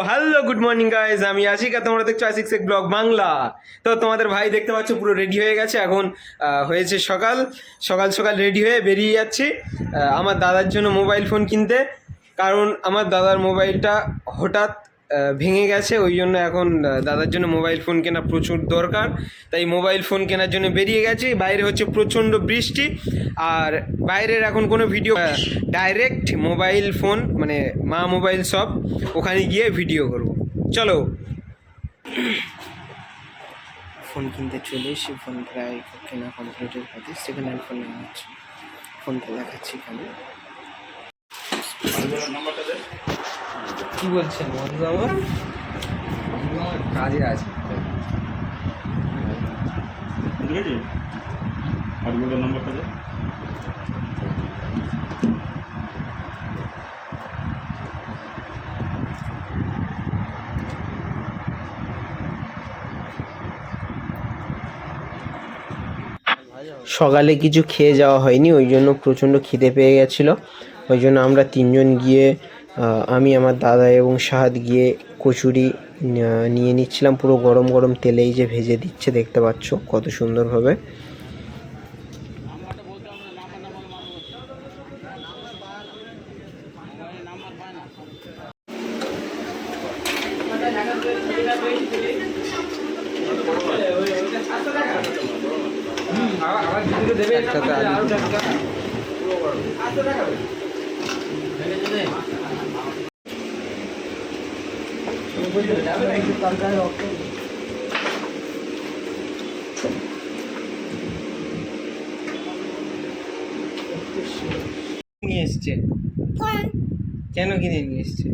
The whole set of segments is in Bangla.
হ্যালো গুড মর্নিং গাইজ, আমি আশিকা, তোমরা দেখছো আশিক ব্লগ বাংলা। তো তোমাদের ভাই দেখতে পাচ্ছ পুরো রেডি হয়ে গেছে। এখন হয়েছে সকাল সকাল সকাল রেডি হয়ে বেরিয়ে যাচ্ছি আমার দাদার জন্য মোবাইল ফোন কিনতে। কারণ আমার দাদার মোবাইলটা হঠাৎ ভেঙে গেছে, ওই জন্য এখন দাদার জন্য মোবাইল ফোন কেনা প্রচুর দরকার। তাই মোবাইল ফোন কেনার জন্য বেরিয়ে গেছি। বাইরে হচ্ছে প্রচণ্ড বৃষ্টি, আর বাইরের এখন কোনো ভিডিও, ডাইরেক্ট মোবাইল ফোন মানে মা মোবাইল শপ, ওখানে গিয়ে ভিডিও করব। চলো। ফোন কিনতে চলে এসে ফোন প্রায় কেনা কমপ্লিটের কাছে, সেকেন্ড হ্যান্ড ফোন নেওয়া হচ্ছে। ফোনটা দেখাচ্ছি এখানে। কি বলছেন বন্ধু? আমার কাজে আছে। নাম্বারটা সকালে কিছু খেয়ে যাওয়া হয়নি, ওই জন্য প্রচণ্ড খিদে পেয়ে গেছিলো। ওই জন্য আমরা তিনজন গিয়ে, আমি, আমার দাদা এবং শাহাদ গিয়ে কচুরি নিয়ে নিচ্ছিলাম। পুরো গরম গরম তেলেই যে ভেজে দিচ্ছে, দেখতে পাচ্ছ কত সুন্দরভাবে। একসাথে নিয়ে এসছে। কেন কিনে নিয়ে এসছে?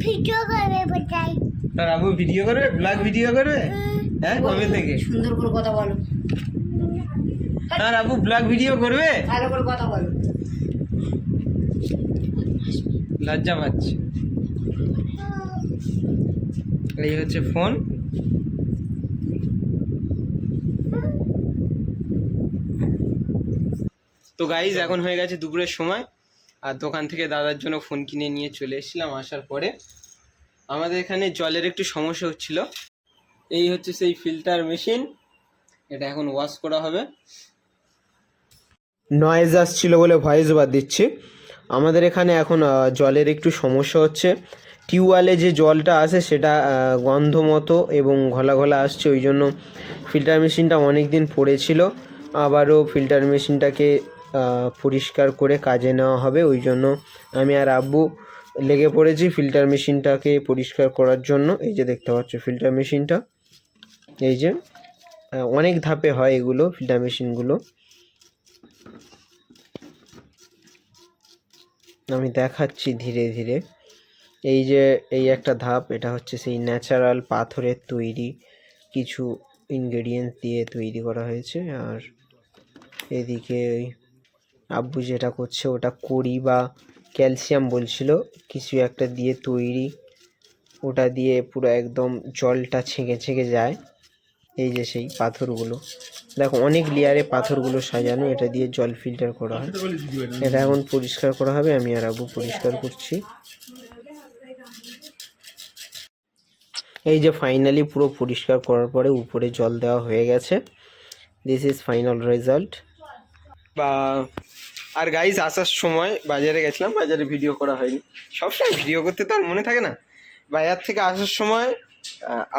ভিডিও করবে বোঝাই। তার আবু ভিডিও করবে, ব্লগ ভিডিও করবে। হ্যাঁ, কবে থেকে? সুন্দর করে কথা বলো। তার আবু ব্লগ ভিডিও করবে। ভালো করে কথা বলো। লজ্জা পাচ্ছে। এই হচ্ছে ফোন। তো গাইজ, এখন হয়ে গেছে দুপুরের সময়, আর দোকান থেকে দাদার জন্য ফোন কিনে নিয়ে চলে এসেছিলাম। আসার পরে আমাদের এখানে জলের একটু সমস্যা হচ্ছিল। এই হচ্ছে সেই ফিল্টার মেশিন, এটা এখন ওয়াশ করা হবে। নয়েজ আসছিল বলে ভয়েস ওভার দিচ্ছি। আমাদের এখানে এখন জলের একটু সমস্যা হচ্ছে। টিউবওয়েলে যে জলটা আসে সেটা গন্ধ মতো এবং ঘোলা ঘোলা আসছে, ওই জন্য ফিল্টার মেশিনটা অনেক দিন পড়েছিল। আবারও ফিল্টার মেশিনটাকে পরিষ্কার করে কাজে নেওয়া হবে, ওই জন্য আমি আর আব্বু লেগে পড়েছি ফিল্টার মেশিনটাকে পরিষ্কার করার জন্য। এই যে দেখতে পাচ্ছ ফিল্টার মেশিনটা, এই যে অনেক ধাপে হয় এগুলো, ফিল্টার মেশিনগুলো। আমি দেখাচ্ছি ধীরে ধীরে। এই যে এই একটা ধাপ, এটা হচ্ছে সেই ন্যাচারাল পাথরের তৈরি কিছু ইনগ্রেডিয়েন্টস দিয়ে তৈরি করা হয়েছে। আর এদিকে ওই আব্বু যেটা করছে ওটা কড়ি বা ক্যালসিয়াম বলছিল, কিছু একটা দিয়ে তৈরি। ওটা দিয়ে পুরো একদম জলটা ছেঁকে ছেঁকে যায়। এই যে সেই পাথরগুলো দেখো, অনেক লেয়ারে পাথরগুলো সাজানো, এটা দিয়ে জল ফিল্টার করা হয়। এটা এখন পরিষ্কার করা হবে, আমি আর আব্বু পরিষ্কার করছি। এই যে ফাইনালি পুরো পরিষ্কার করার পরে উপরে জল দেওয়া হয়ে গেছে। This is final result. বা আর গাইজ, আসার সময় বাজারে গেছিলাম, বাজারে ভিডিও করা হয়নি। সবসময় ভিডিও করতে তো আর মনে থাকে না। বাজার থেকে আসার সময়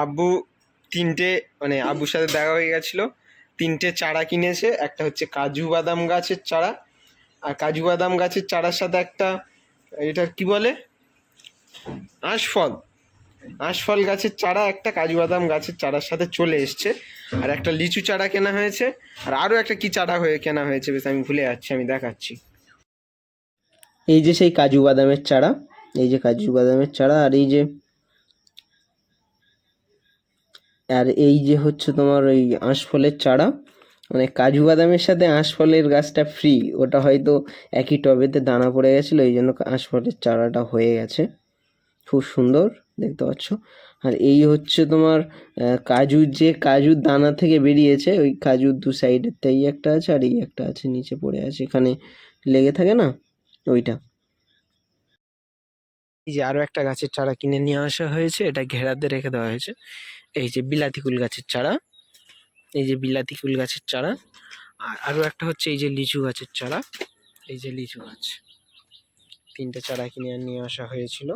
আব্বু তিনটে, মানে আব্বুর সাথে দেখা হয়ে গেছিলো, তিনটে চারা কিনেছে। একটা হচ্ছে কাজু বাদাম গাছের চারা, আর কাজু বাদাম গাছের চারার সাথে একটা, এটা কি বলে, আঁশফল, আঁশফল গাছের চারা একটা কাজু বাদাম গাছের চারার সাথে চলে এসছে। আর একটা লিচু চারা কেনা হয়েছে, আর আরও একটা কি চারা কেনা হয়েছে, বেশ আমি ভুলে যাচ্ছি, আমি দেখাচ্ছি। এই যে সেই কাজু বাদামের চারা, এই যে কাজু বাদামের চারা, আর এই যে হচ্ছে তোমার ওই আঁশফলের চারা। মানে কাজু বাদামের সাথে আঁশফলের গাছটা ফ্রি, ওটা হয়তো একই টবেতে দানা পড়ে গেছিলো, এই জন্য আঁশফলের চারাটা হয়ে গেছে। খুব সুন্দর দেখতে পাচ্ছ। আর এই হচ্ছে তোমার কাজুর, যে কাজুর দানা থেকে বেরিয়েছে, ওই কাজুর দু সাইডের তাই একটা আছে, আর এই একটা আছে নিচে পড়ে আছে, এখানে লেগে থাকে না, ওইটা। এই যে আরো একটা গাছের চারা কিনে নিয়ে আসা হয়েছে, এটা ঘেরাতে রেখে দেওয়া হয়েছে। এই যে বিলাতি কুল গাছের চারা, এই যে বিলাতি কুল গাছের চারা, আর আরো একটা হচ্ছে এই যে লিচু গাছের চারা, এই যে লিচু গাছ। তিনটে চারা কিনে নিয়ে আসা হয়েছিল।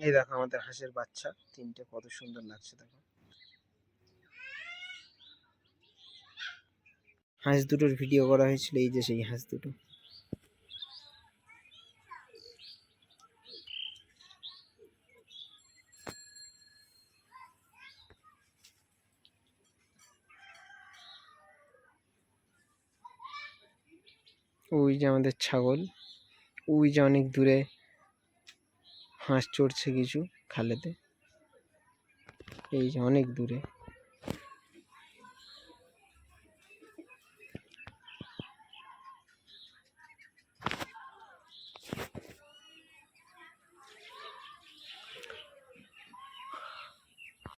এই দেখো আমাদের হাঁসের বাচ্চা তিনটে, কত সুন্দর লাগছে দেখো। হাঁস দুটোর ভিডিও করা হয়েছিল, এই যে সেই হাঁস দুটো। ওই যে আমাদের ছাগল, ওই যে অনেক দূরে হাঁস চড়ছে কিছু খালেতে, এই যে অনেক দূরে।